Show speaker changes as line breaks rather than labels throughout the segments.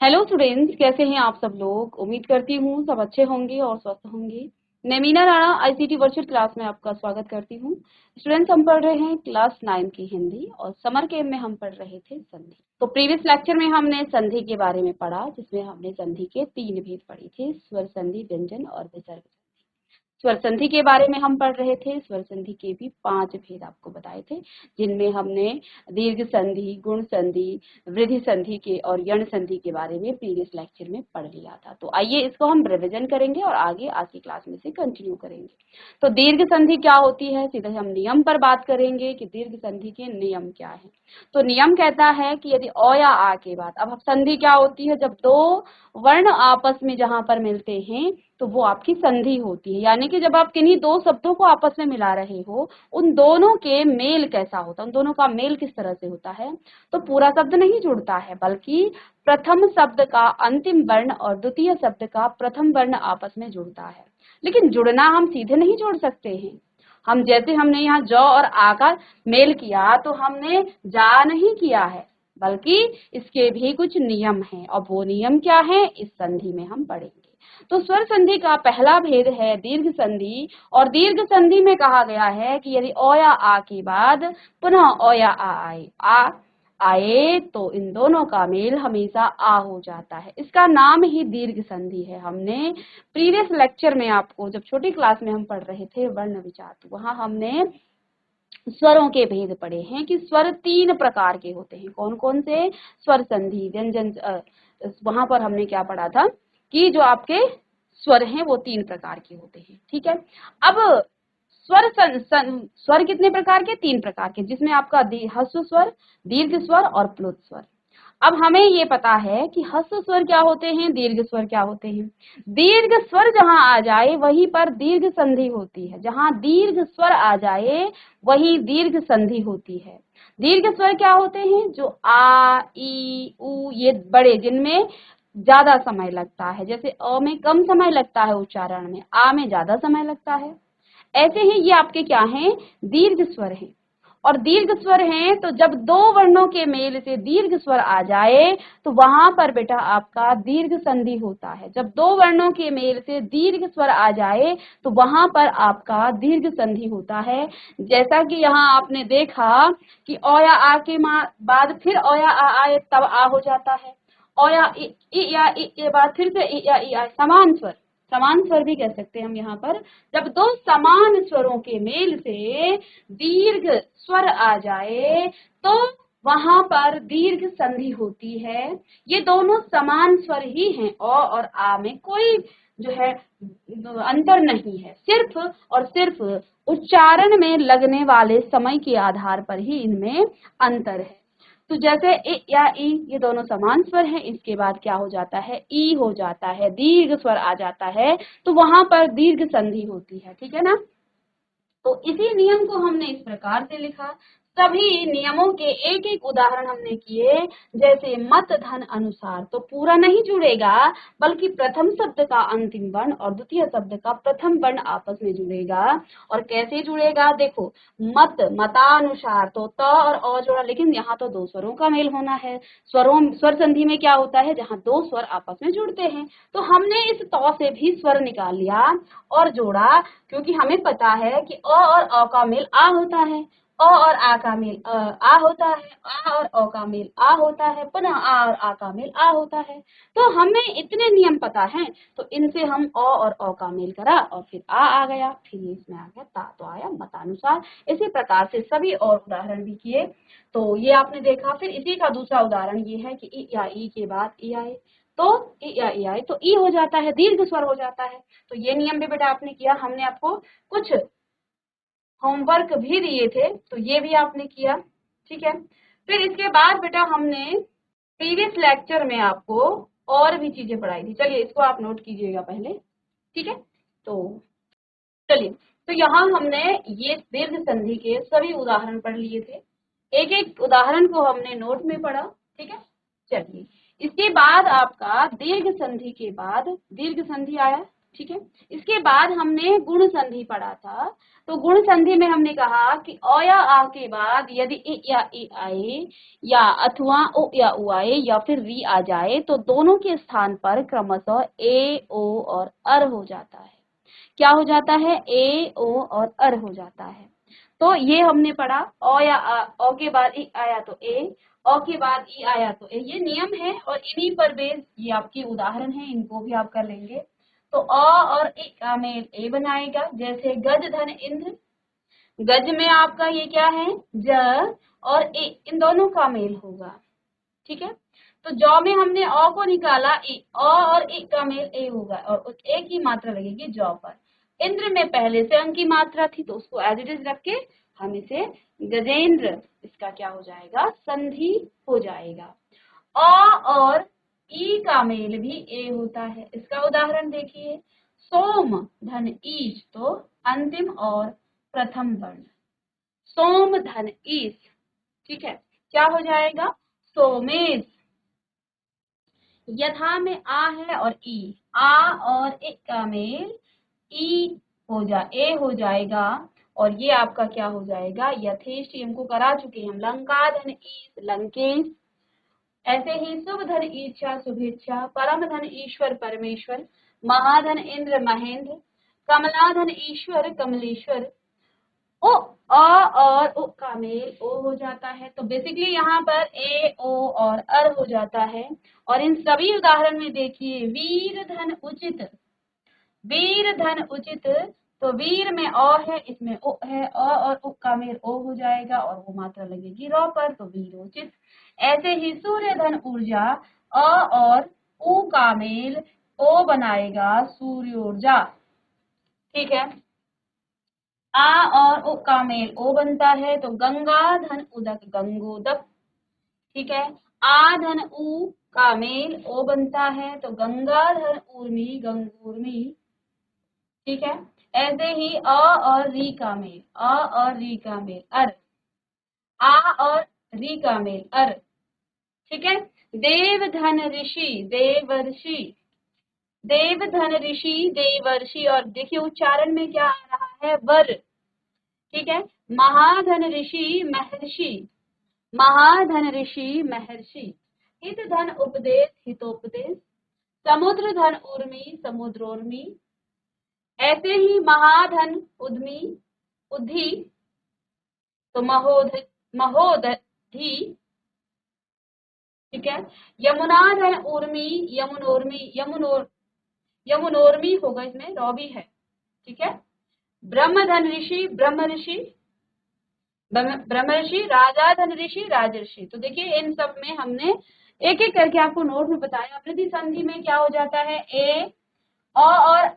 Hello students, कैसे हैं आप सब लोग। उम्मीद करती हूँ सब अच्छे होंगे और स्वस्थ होंगे। मैं Meena Rana ICT virtual class में आपका स्वागत करती हूँ। स्टूडेंट्स, हम पढ़ रहे हैं क्लास 9 की हिंदी और समर कैम्प में हम पढ़ रहे थे संधि। तो प्रीवियस लेक्चर में हमने संधि के बारे में पढ़ा, जिसमें हमने संधि के 3 भेद पढ़े थे, स्वर संधि, व्यंजन और विसर्ग। स्वर संधि के बारे में हम पढ़ रहे थे। स्वर संधि के भी 5 भेद आपको बताए थे, जिनमें हमने दीर्घ संधि, गुण संधि, वृद्धि संधि के और यण संधि के बारे में प्रीवियस लेक्चर में पढ़ लिया था। तो आइए इसको हम रिवीजन करेंगे और आगे आज की क्लास में से कंटिन्यू करेंगे। तो दीर्घ संधि क्या होती है, सीधे हम नियम पर बात करेंगे कि दीर्घ संधि के नियम क्या है। तो नियम कहता है कि यदि अ या आ के बाद, अब संधि क्या होती है, जब दो वर्ण आपस में जहां पर मिलते हैं तो वो आपकी संधि होती है। यानी कि जब आप किन्हीं दो शब्दों को आपस में मिला रहे हो, उन दोनों के मेल कैसा होता है, उन दोनों का मेल किस तरह से होता है। तो पूरा शब्द नहीं जुड़ता है, बल्कि प्रथम शब्द का अंतिम वर्ण और द्वितीय शब्द का प्रथम वर्ण आपस में जुड़ता है। लेकिन जुड़ना हम सीधे नहीं जोड़ सकते हैं। हम जैसे हमने यहाँ ज और आ का मेल किया तो हमने जा नहीं किया है, बल्कि इसके भी कुछ नियम हैं और वो नियम क्या है इस संधि में हम पढ़ेंगे। तो स्वर संधि का पहला भेद है दीर्घ संधि, और दीर्घ संधि में कहा गया है कि यदि अ या आ के बाद पुनः अ या आ आए तो इन दोनों का मेल हमेशा आ हो जाता है। इसका नाम ही दीर्घ संधि है। हमने प्रीवियस लेक्चर में आपको, जब छोटी क्लास में हम पढ़ रहे थे वर्ण विचार, तो वहां हमने स्वरों के भेद पढ़े हैं कि स्वर 3 प्रकार के होते हैं। कौन कौन से? स्वर संधि, व्यंजन। वहां पर हमने क्या पढ़ा था कि जो आपके स्वर हैं वो 3 प्रकार के होते हैं। ठीक है। अब स्वर कितने प्रकार के? 3 प्रकार के, जिसमें आपका ह्रस्व स्वर, दीर्घ स्वर और प्लुत स्वर। अब हमें ये पता है कि ह्रस्व स्वर क्या होते हैं, दीर्घ स्वर क्या होते हैं। दीर्घ स्वर जहां आ जाए वहीं पर दीर्घ संधि होती है। जहां दीर्घ स्वर आ जाए वहीं दीर्घ संधि होती है। दीर्घ स्वर क्या होते हैं? जो आ, ई, उ, ये बड़े, जिनमें ज्यादा समय लगता है। जैसे अ में कम समय लगता है उच्चारण में, आ में ज्यादा समय लगता है। ऐसे ही ये आपके क्या हैं? दीर्घ स्वर हैं। और दीर्घ स्वर हैं तो जब दो वर्णों के मेल से दीर्घ स्वर आ जाए तो वहां पर बेटा आपका दीर्घ संधि होता है। जब दो वर्णों के मेल से दीर्घ स्वर आ जाए तो वहां पर आपका दीर्घ संधि होता है। जैसा कि यहाँ आपने देखा कि अ या आ के बाद फिर अ या आ आए तब आ हो जाता है। अ या इ या इ के बाद फिर से इ या इ आए। समान स्वर, समान स्वर भी कह सकते हैं हम यहाँ पर। जब दो समान स्वरों के मेल से दीर्घ स्वर आ जाए तो वहां पर दीर्घ संधि होती है। ये दोनों समान स्वर ही हैं, अ और आ में कोई जो है अंतर नहीं है। सिर्फ और सिर्फ उच्चारण में लगने वाले समय के आधार पर ही इनमें अंतर है। तो जैसे इ या ई, ये दोनों समान स्वर हैं, इसके बाद क्या हो जाता है? ई हो जाता है, दीर्घ स्वर आ जाता है, तो वहां पर दीर्घ संधि होती है। ठीक है ना। तो इसी नियम को हमने इस प्रकार से लिखा। सभी नियमों के एक एक उदाहरण हमने किए। जैसे मत धन अनुसार, तो पूरा नहीं जुड़ेगा, बल्कि प्रथम शब्द का अंतिम वर्ण और द्वितीय शब्द का प्रथम वर्ण आपस में जुड़ेगा। और कैसे जुड़ेगा? देखो, मत, मतानुसार, तो त और अ जोड़ा, लेकिन यहाँ तो दो स्वरों का मेल होना है। स्वर संधि में क्या होता है? जहाँ दो स्वर आपस में जुड़ते हैं। तो हमने इस त से भी स्वर निकाल लिया और जोड़ा, क्योंकि हमें पता है कि अ और अ का मेल आ होता है, अ और आ का मेल आ होता है, आ और अ का मेल आ होता है, पुनः आ और आ का मेल आ होता है। तो हमें इतने नियम पता हैं, तो इनसे हम अ और अ का मेल करा और फिर आ गया, फिर ये इसमें आ गया ता, तो आया मतानुसार। इसी प्रकार से सभी और उदाहरण भी किए। तो ये आपने देखा। फिर इसी का दूसरा उदाहरण ये है कि इ या ई के बाद ई आए, तो इ या ई आए तो ई हो जाता है, दीर्घ स्वर हो जाता है। तो ये नियम भी बेटा आपने किया। हमने आपको कुछ होमवर्क भी दिए थे, तो ये भी आपने किया। ठीक है। फिर इसके बाद बेटा हमने प्रीवियस लेक्चर में आपको और भी चीजें पढ़ाई थी। चलिए इसको आप नोट कीजिएगा पहले। ठीक है। तो चलिए, तो यहाँ हमने ये दीर्घ संधि के सभी उदाहरण पढ़ लिए थे। एक एक उदाहरण को हमने नोट में पढ़ा। ठीक है। चलिए, इसके बाद आपका दीर्घ संधि के बाद दीर्घ संधि आया। ठीक है। इसके बाद हमने गुण संधि पढ़ा था। तो गुण संधि में हमने कहा कि अ या आ के बाद यदि इ या ई आए या अथवा ओ या उ आए या फिर री आ जाए तो दोनों के स्थान पर क्रमशः ए ओ और अर हो जाता है। क्या हो जाता है? ए ओ और अर हो जाता है। तो ये हमने पढ़ा। अ या आ, अ के बाद इ आया तो ए, अ के बाद ई आया तो ए, ये नियम है और इन्हीं पर बेस ये आपके उदाहरण है, इनको भी आप कर लेंगे। तो अ और इ का मेल ए बनाएगा, जैसे गज धन इंद्र। गज में आपका ये क्या है? ज, और ए, इन दोनों का मेल होगा। ठीक है। तो जौ में हमने अ को निकाला, इ, अ और इ का मेल ए होगा और उस ए की मात्रा लगेगी जौ पर। इंद्र में पहले से अंक की मात्रा थी तो उसको एज इट इज रख के हम इसे गजेंद्र, इसका क्या हो जाएगा? संधि हो जाएगा। अ और ई का मेल भी ए होता है। इसका उदाहरण देखिए, सोम धन ईश, तो अंतिम और प्रथम वर्ण सोम धन ईश। ठीक है, क्या हो जाएगा? सोमेश। यथा में आ है और ई, आ और ए का मेल ई ए हो जाएगा और ये आपका क्या हो जाएगा? यथेष्ट, हमको करा चुके हैं हम। लंका धन ईश, लंकेश। ऐसे ही शुभ धन ईर्ष्या, शुभेच्छा। परम धन ईश्वर, परमेश्वर। महाधन इंद्र, महेंद्र। कमला धन ईश्वर, कमलेश्वर। ओ, अ और उ का मेल ओ हो जाता है। तो बेसिकली यहाँ पर ए ओ और अर हो जाता है। और इन सभी उदाहरण में देखिए, वीर धन उचित, वीर धन उचित, तो वीर में अ है, इसमें उ है, अ और उ का मेल ओ हो जाएगा और वो मात्रा लगेगी रॉ पर, तो वीरोचित। ऐसे ही सूर्य धन ऊर्जा, अ और उ का मेल ओ बनाएगा सूर्योर्जा। ठीक है। आ और उ का मेल ओ बनता है तो गंगा धन उदक, गंगोदक। ठीक है। आ धन उ का मेल ओ बनता है तो गंगा धन ऊर्मी, गंगूर्मी। ठीक है। ऐसे ही अ और री का मेल, अ और री का मेल अर, आ और री का मेल अर। ठीक है। देव धन ऋषि, देवर्षि, देव धन ऋषि, देवर्षि। और देखिए उच्चारण में क्या आ रहा है? वर। ठीक है। महाधन ऋषि, महर्षि, महाधन ऋषि, महर्षि। हित धन उपदेश, हितोपदेश। समुद्र धन उर्मी, समुद्रोर्मी। ऐसे ही महाधन उद्मी, उद्धि, तो महोदधि। ठीक है। यमुना धन उर्मी, यमुनोर्मी, यमुनोर्मी होगा, इसमें रॉ भी है। ठीक है। ब्रह्म धन ऋषि, ब्रह्म ऋषि, ब्रह्म ऋषि। राजा धन ऋषि, राजर्षि। तो देखिए इन सब में हमने एक एक करके आपको नोट में बताया। प्रति संधि में क्या हो जाता है? ए, और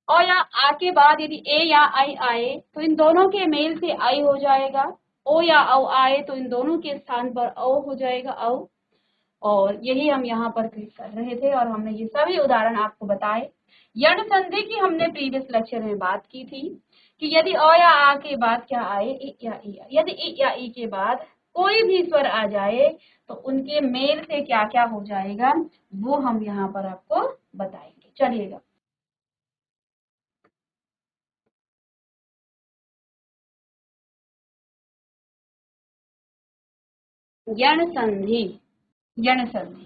अ या आ के बाद यदि ए या आई आए तो इन दोनों के मेल से आई हो जाएगा। ओ या औ आए तो इन दोनों के स्थान पर औ हो जाएगा, औ। और यही हम यहाँ पर क्लिक कर रहे थे और हमने ये सभी उदाहरण आपको बताए। यण संधि की हमने प्रीवियस लेक्चर में बात की थी कि यदि अ या आ के बाद क्या आए? इ या ई। यदि इ या ई के बाद कोई भी स्वर आ जाए तो उनके मेल से क्या क्या हो जाएगा, वो हम यहाँ पर आपको बताएंगे। चलिएगा। यण संधि, यण संधि।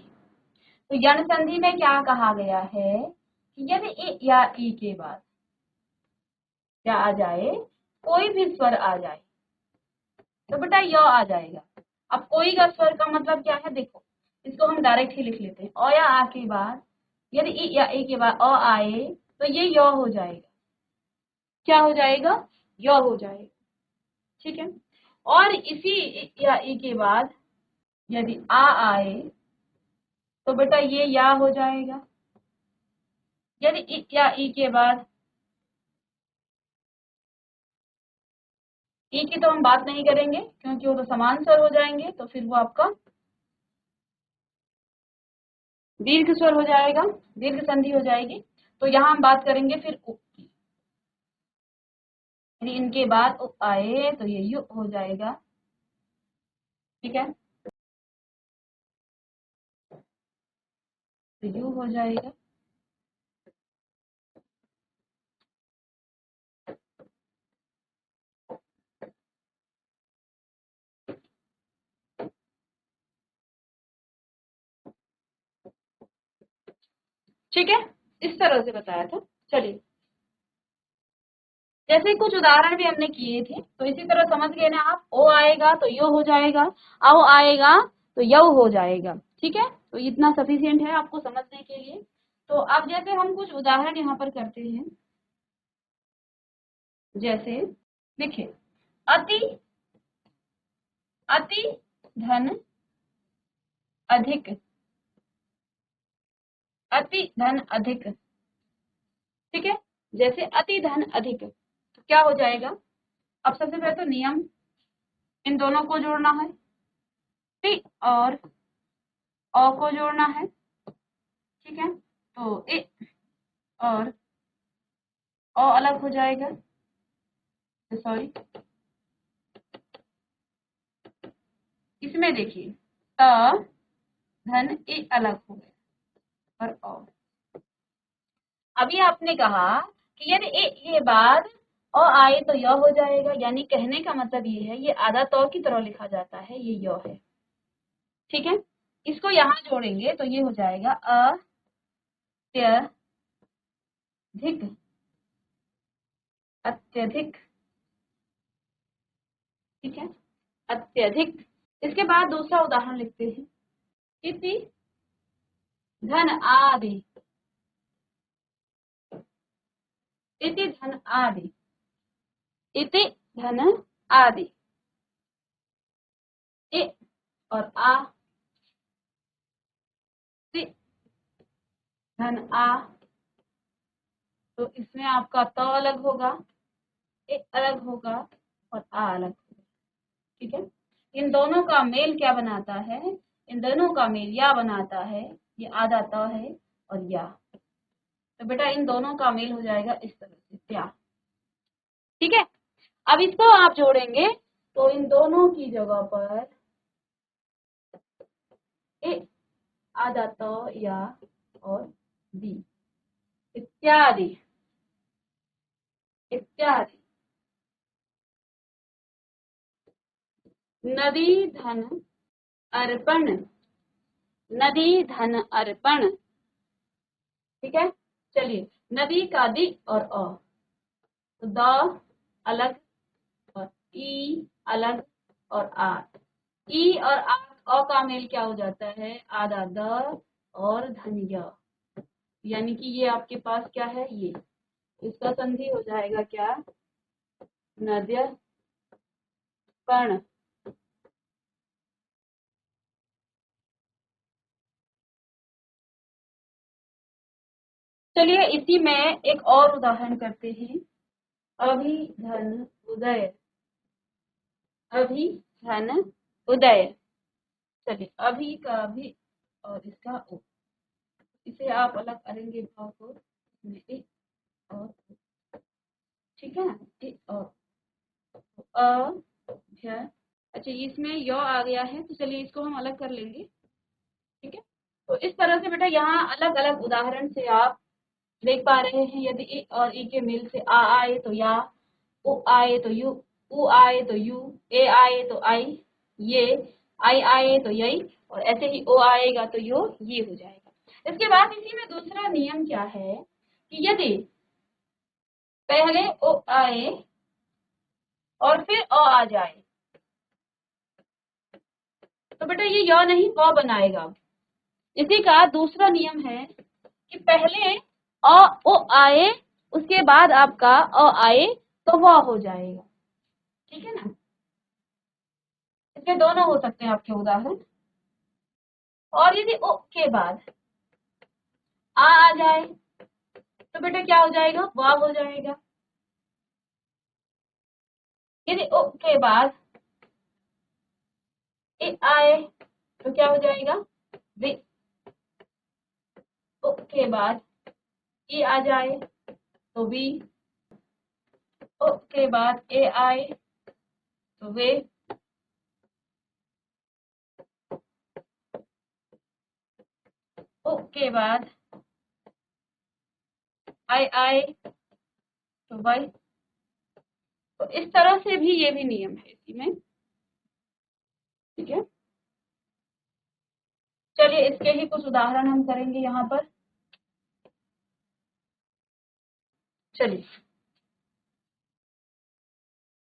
तो यण संधि में क्या कहा गया है कि यदि इ या ई के बाद क्या आ जाए? कोई भी स्वर आ जाए तो बेटा य आ जाएगा। अब कोई का स्वर का मतलब क्या है? देखो इसको हम डायरेक्ट ही लिख लेते हैं। अ या आ के बाद यदि इ या ई के बाद अ आए तो ये य हो जाएगा। क्या हो जाएगा? य हो जाएगा। ठीक है। और इसी इ या ई के बाद यदि आ आए तो बेटा ये या हो जाएगा। यदि इ या ई के बाद ई की तो हम बात नहीं करेंगे क्योंकि वो तो समान स्वर हो जाएंगे, तो फिर वो आपका दीर्घ स्वर हो जाएगा, दीर्घ संधि हो जाएगी। तो यहाँ हम बात करेंगे फिर उ की। यदि इनके बाद उ आए तो ये यु हो जाएगा। ठीक है। तो यू हो जाएगा। ठीक है, इस तरह से बताया था। चलिए, जैसे कुछ उदाहरण भी हमने किए थे, तो इसी तरह समझ गए ना आप। ओ आएगा तो यो हो जाएगा, आओ आएगा तो यव हो जाएगा। ठीक है, तो इतना सफिशियंट है आपको समझने के लिए। तो अब जैसे हम कुछ उदाहरण यहाँ पर करते हैं, जैसे देखिए, अति, अति धन अधिक, अति धन अधिक। ठीक है, जैसे अति धन अधिक, तो क्या हो जाएगा। अब सबसे पहले तो नियम, इन दोनों को जोड़ना है, टी और अ को जोड़ना है। ठीक है, तो ए और अ अलग हो जाएगा, सॉरी, इसमें देखिए त धन ए अलग हो गया और अ। अभी आपने कहा कि यदि ए के बाद अ आए तो य हो जाएगा, यानी कहने का मतलब ये है, ये आधा तो की तरह लिखा जाता है, ये य है। ठीक है, इसको यहाँ जोड़ेंगे तो ये हो जाएगा अत्यधिक, अत्यधिक। ठीक है, अत्यधिक। इसके बाद दूसरा उदाहरण लिखते हैं, इति धन आदि, इति धन आदि, इति धन आदि, इ और आ, ति धन आ, तो इसमें आपका त अलग होगा, ए अलग होगा और आ अलग होगा। ठीक है, इन दोनों का मेल क्या बनाता है, इन दोनों का मेल या बनाता है, ये आधा त है और या, तो बेटा इन दोनों का मेल हो जाएगा इस तरह से त्या। ठीक है, अब इसको आप जोड़ेंगे तो इन दोनों की जगह पर ए आधा त या और बी, इत्यादि, इत्यादि। नदी धन अर्पण, नदी धन अर्पण। ठीक है, चलिए, नदी का दी और अ, तो द अलग और ई अलग और आ, ई और आ, अ का मेल क्या हो जाता है, आधा द और धन य, यानी कि ये आपके पास क्या है, ये इसका संधि हो जाएगा क्या, नद्य कर्ण। चलिए, इसी में एक और उदाहरण करते हैं, अभिधन उदय, अभिधन उदय। चलिए, अभी का भी और इसका ओ, इसे आप अलग करेंगे भाव को, इसमें ए और ओ। ठीक है, ए और अभ्य, अच्छा इसमें य आ गया है, तो चलिए इसको हम अलग कर लेंगे। ठीक है, तो इस तरह से बेटा यहाँ अलग अलग उदाहरण से आप देख पा रहे हैं, यदि ए और ई के मेल से आ आए तो या, उ आए तो यू, उ आए तो यू, ए आए तो आई, ये आई आए तो यही, और ऐसे ही ओ आएगा तो यो, ये हो जाएगा। इसके बाद इसी में दूसरा नियम क्या है कि यदि पहले ओ आए और फिर अ आ जाए, तो बेटा ये य नहीं व बनाएगा। इसी का दूसरा नियम है कि पहले अ ओ आए, उसके बाद आपका अ आए तो व हो जाएगा। ठीक है ना, इसके दोनों हो सकते हैं आपके उदाहरण। और यदि ओ के बाद आ जाए तो बेटा क्या हो जाएगा, वाव हो जाएगा। यदि ओ के बाद ए आए तो क्या हो जाएगा, वे। ओ के बाद ई आ जाए तो बी, ओ के बाद ए आए तो वे, ओ के बाद आई आए तो वाई। तो इस तरह से भी ये भी नियम है इसी में। ठीक है, चलिए इसके ही कुछ उदाहरण हम करेंगे यहाँ पर। चलिए,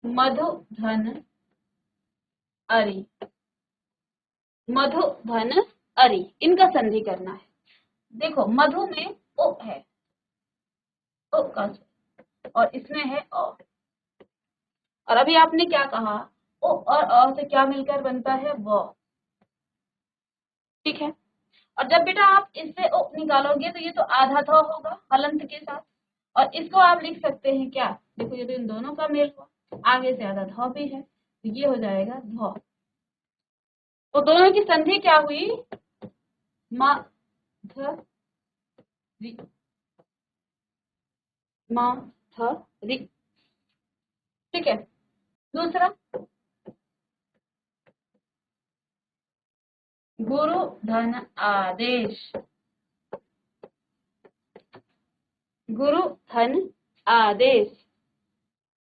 मधु धन अरि, मधु धन अरि, इनका संधि करना है। देखो मधु में ओ है, ओ का और इसमें है अ, और अभी आपने क्या कहा, ओ और अ से क्या मिलकर बनता है, व। ठीक है, और जब बेटा आप इससे ओ निकालोगे तो ये तो आधा ध होगा हलंत के साथ, और इसको आप लिख सकते हैं क्या, देखो ये तो इन दोनों का मेल हुआ, आगे से आधा ध भी है, तो ये हो जाएगा ध। तो दोनों की संधि क्या हुई, मा ध रि, मा ध रि। ठीक है, दूसरा, गुरु धन आदेश, गुरु धन आदेश,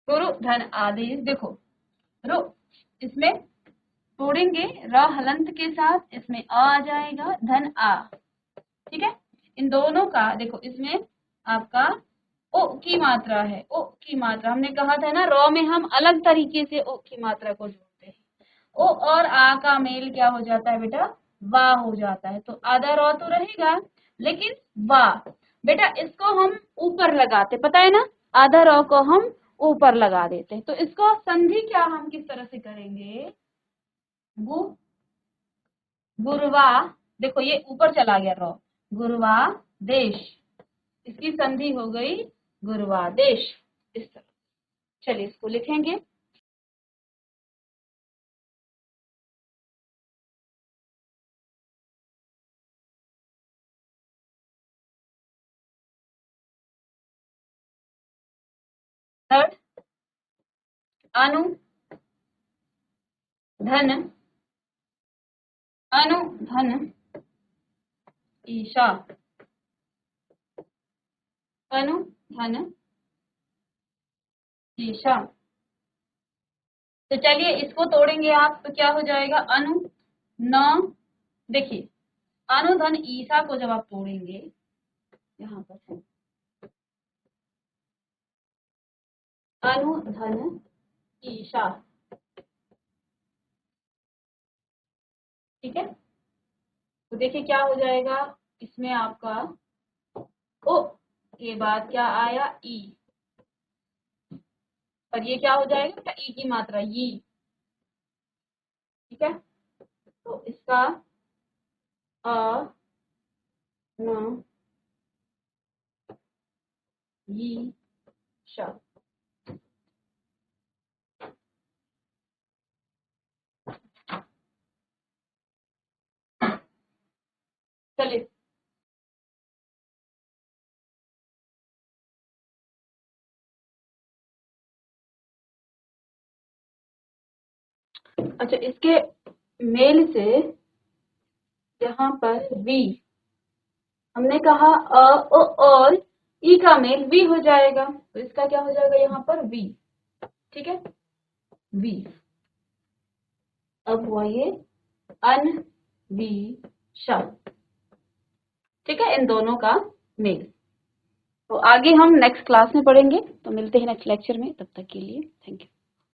गुरु धन आदेश। देखो रो, इसमें तोड़ेंगे र हलंत के साथ, इसमें आ जाएगा धन आ। ठीक है, इन दोनों का देखो, इसमें आपका ओ की मात्रा है, ओ की मात्रा हमने कहा था ना, रॉ में हम अलग तरीके से ओ की मात्रा को जोड़ते हैं। ओ और आ का मेल क्या हो जाता है बेटा, वाह हो जाता है, तो आधा रॉ तो रहेगा लेकिन वाह। बेटा इसको हम ऊपर लगाते, पता है ना, आधा रॉ को हम ऊपर लगा देते हैं, तो इसको संधि क्या हम किस तरह से करेंगे, गु गुरुवा, देखो ये ऊपर चला गया रॉ, गुरुवा देश, इसकी संधि हो गई गुरुवा देश, इस तरह। चलिए इसको लिखेंगे, थर्ड, अनु धन, अनु धन ईशा, अनु धन ईशा। तो चलिए इसको तोड़ेंगे आप, तो क्या हो जाएगा, अनु न, देखिए अनु धन ईशा को जब आप तोड़ेंगे, यहाँ पर अनु धन ईशा। ठीक है, तो देखिए क्या हो जाएगा, इसमें आपका ओ के बाद क्या आया, ई, और ये क्या हो जाएगा बेटा, ई की मात्रा ये। ठीक है, तो इसका अ न ई श। चलिए, अच्छा इसके मेल से यहाँ पर वी, हमने कहा अ ओ और ई का मेल वी हो जाएगा, तो इसका क्या हो जाएगा यहाँ पर वी। ठीक है, वी, अब हुआ ये अन वी श। ठीक है, इन दोनों का मेल। तो आगे हम नेक्स्ट क्लास में पढ़ेंगे, तो मिलते हैं नेक्स्ट लेक्चर में, तब तक के लिए थैंक यू।